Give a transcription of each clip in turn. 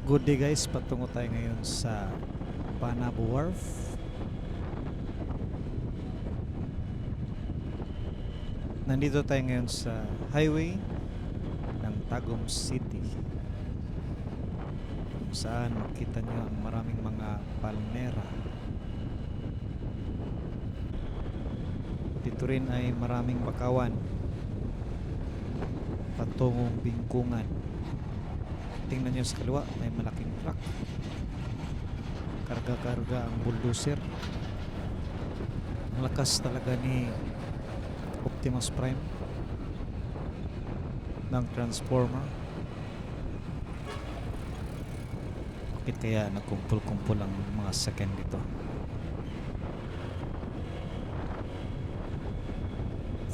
Good day guys, patungo tayo ngayon sa Panabo Wharf. Nandito tayo ngayon sa highway ng Tagum City, kung saan makita nyo ang maraming mga palmera. Dito rin ay maraming bakawan patungong Bingkungan. Tingnan nyo sa kaliwa, may malaking truck. Karga-karga ang bulldozer. Ang lakas talaga ni Optimus Prime ng Transformer. Bakit kaya nagkumpul-kumpul ang mga second dito?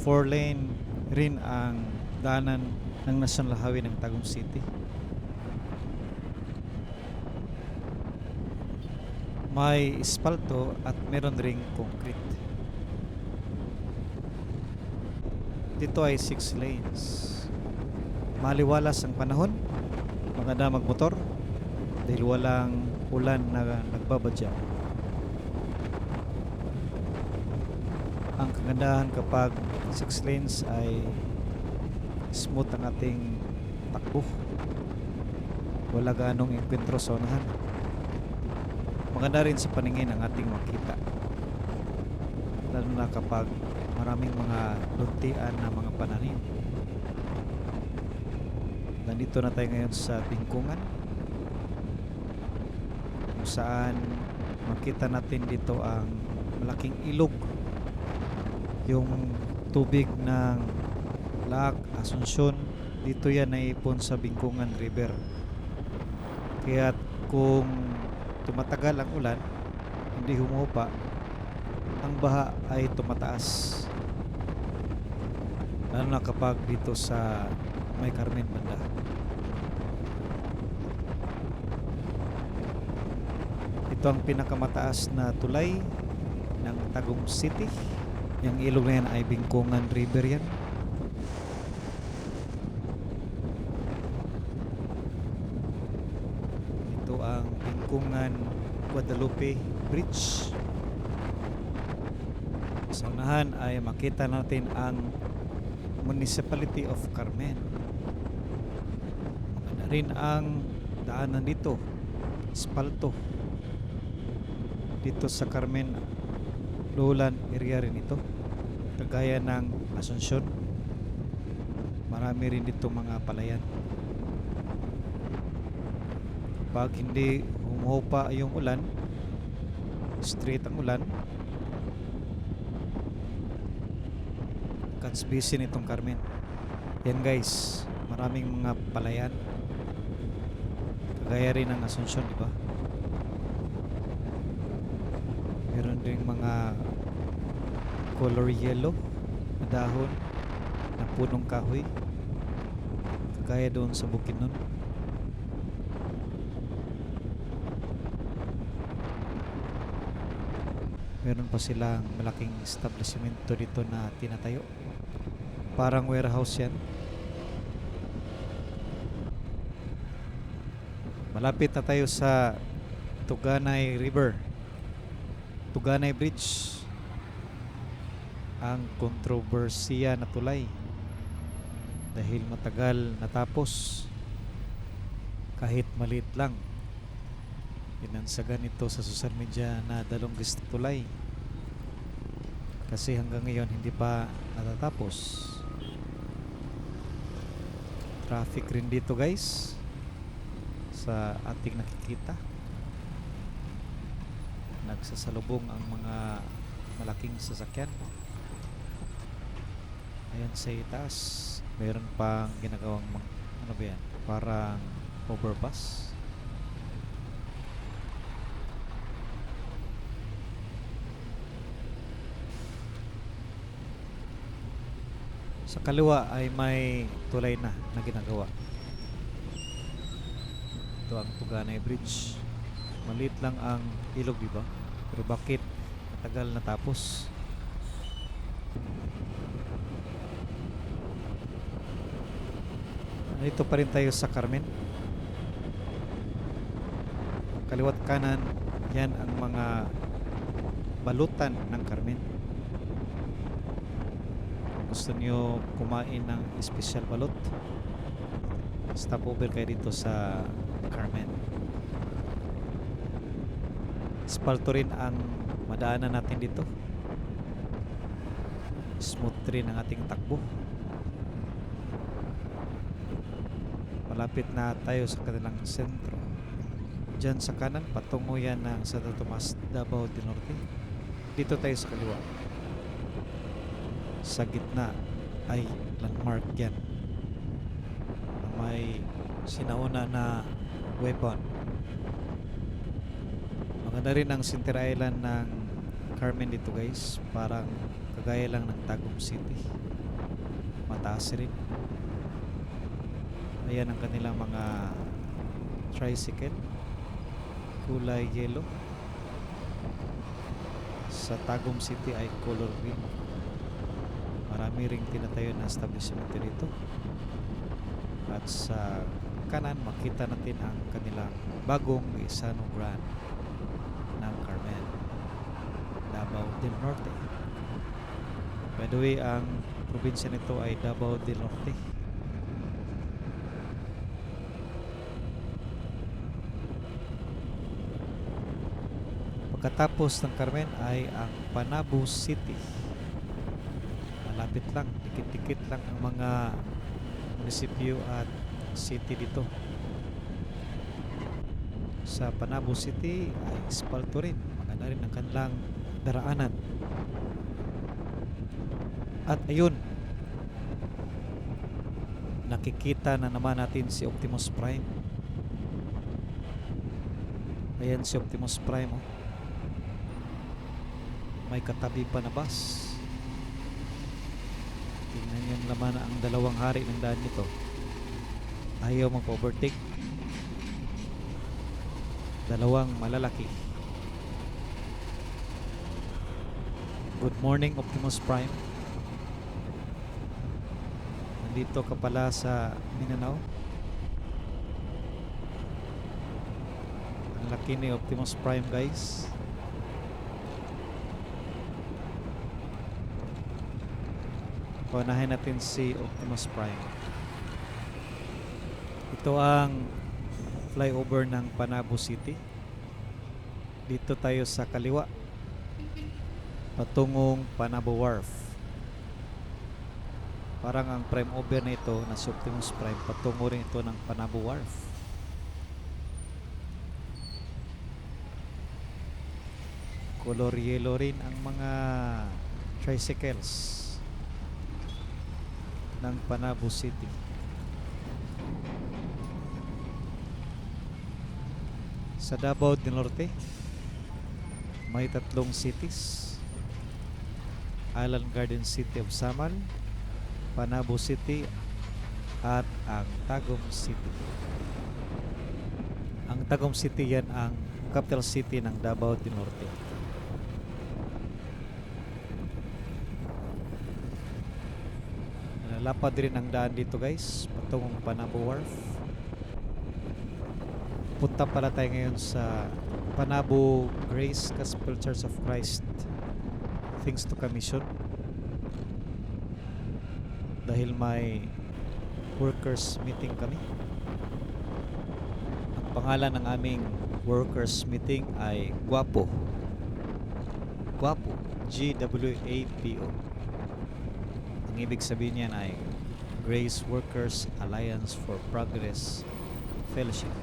4-lane rin ang daanan ng National Highway ng Tagum City. May espalto at meron ring concrete. Dito ay 6 lanes. Maliwalas ang panahon, maganda magmotor dahil walang ulan na nagbabadya. Ang kagandahan kapag 6 lanes ay smooth ang ating takbo. Wala ganong enkwentro sa unahan. Maganda rin sa paningin ang ating makita, lalo na kapag maraming mga luntian na mga pananim. Nandito na tayo ngayon sa Bingkungan, kung saan makita natin dito ang malaking ilog, yung tubig ng Lake Asuncion. Dito yan naipon sa Bingkungan River, kaya kung tumatagal ang ulan, hindi humupa, ang baha ay tumataas, lalo na kapag dito sa May Carmen banda. Ito ang pinakamataas na tulay ng Tagum City. Yung ilog na yan ay Bingkungan River yan. Ito ang Bingkungan Guadalupe Bridge. Sa unahan ay makita natin ang Municipality of Carmen. Maganda rin ang daanan dito, espalto. Dito sa Carmen lowland area rin ito, kagaya ng Asuncion. Marami rin dito mga palayan. Pag hindi humuhupa yung ulan, straight ang ulan, katsbisin itong Carmen. Yan guys, maraming mga palayan, kagaya rin ng Asuncion, diba? Meron din mga color yellow na dahon na punong kahoy, kagaya doon sa Bukidnon. Meron pa silang malaking establishmento dito na tinatayo, parang warehouse yan. Malapit na tayo sa Tuganay River, Tuganay Bridge, ang kontrobersiya na tulay dahil matagal natapos, kahit maliit lang. Pinansagan ito sa social media na The Longest Tulay, kasi hanggang ngayon hindi pa natatapos. Traffic rin dito guys, sa ating nakikita. Nagsasalubong ang mga malaking sasakyan. Ayan sa itaas, mayroon pang ginagawang ano ba yan, parang overpass. Sa kaliwa ay may tulay na ginagawa. Ito ang Tuganay Bridge. Maliit lang ang ilog, diba? Pero bakit matagal natapos? Nandito pa rin tayo sa Carmen. kaliwat kanan, yan ang mga balutan ng Carmen. Kung gusto nyo kumain ng special balot, stop over kayo dito sa Carmen. Espalto rin ang madaanan natin dito. Smooth rin ang ating takbo. Malapit na tayo sa kanilang sentro. Diyan sa kanan, patungo yan ng Santo Tomas, Davao del Norte. Dito tayo sa kaliwa. Sa gitna ay landmark yan. May sinauna na weapon. Maganda rin ang Center Island ng Carmen dito guys. Parang kagaya lang ng Tagum City. Mataas rin. Ayan ang kanilang mga tricycle. Kulay yellow. Sa Tagum City ay color green. Marami ring tinatayo na establishment dito. At sa kanan makita natin ang kanilang bagong Isano Grand ng Carmen, Davao del Norte. By the way, ang probinsya nito ay Davao del Norte. Pagkatapos ng Carmen ay ang Panabo City. Malapit lang, dikit-dikit lang ang mga munisipyo at city dito. Sa Panabo City ay espalto rin. Maganda rin ang kanilang daraanan. At ayun, nakikita na naman natin si Optimus Prime. Ayan si Optimus Prime, oh. May katabi pa na bus. Tingnan nyo naman ang dalawang hari ng daan nito. Ayaw mag-overtake. Dalawang malalaki. Good morning, Optimus Prime. Nandito ka pala sa Mindanao. Ang laki ni Optimus Prime guys. Paunahin natin si Optimus Prime. Ito ang flyover ng Panabo City. Dito tayo sa kaliwa, patungong Panabo Wharf. Parang ang prime over na ito na si Optimus Prime, patungo rin ito ng Panabo Wharf. Color yellow rin ang mga tricycles ng Panabo City. Sa Davao del Norte may tatlong cities: Island Garden City of Samal, Panabo City, at ang Tagum City. Ang Tagum City yan ang capital city ng Davao del Norte. Lapad rin ang daan dito guys, patungong Panabo Wharf. Punta pala tayo ngayon sa Panabo Grace Gospel Church of Christ Things to Commission, dahil may workers meeting kami. Ang pangalan ng aming workers meeting ay Guapo. Guapo, G-W-A-P-O. Ang ibig sabihin niyan ay Grace Workers Alliance for Progress Fellowship.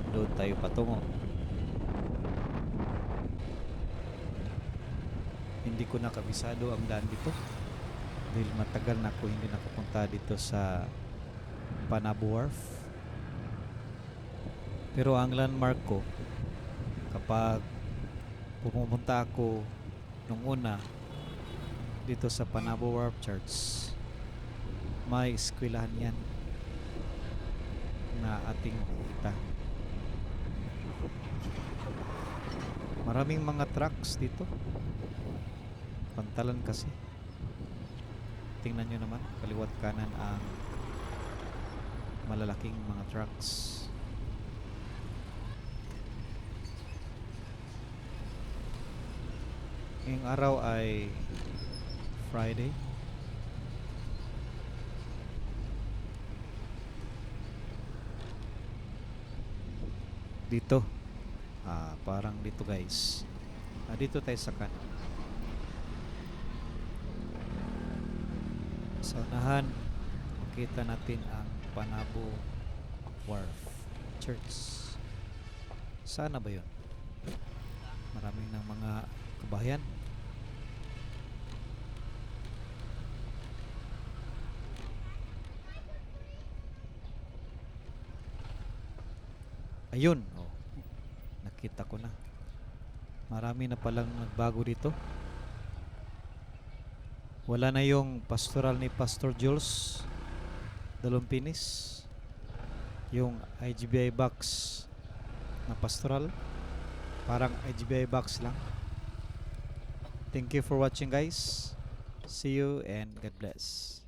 Doon tayo patungo. Hindi ko nakabisado ang daan dito dahil matagal na ako hindi nakapunta dito sa Panabo Wharf. Pero ang landmark ko kapag pumunta ako nung una dito sa Panabo Wharf Church, may eskwelahan yan na ating makikita. Maraming mga trucks dito. Pantalan kasi. Tingnan nyo naman, kaliwat kanan ang malalaking mga trucks. Ngayong araw ay Friday. Dito. Parang dito guys. Dito tayo sa kanan. Sa unahan, makita natin ang Panabo Wharf Church. Sana ba yun? Maraming ng mga kabahayan. Ayun, oh, nakita ko na. Marami na palang nagbago dito. Wala na yung pastoral ni Pastor Jules Dalumpinis. Yung IGBI box na pastoral. Parang IGBI box lang. Thank you for watching guys. See you and God bless.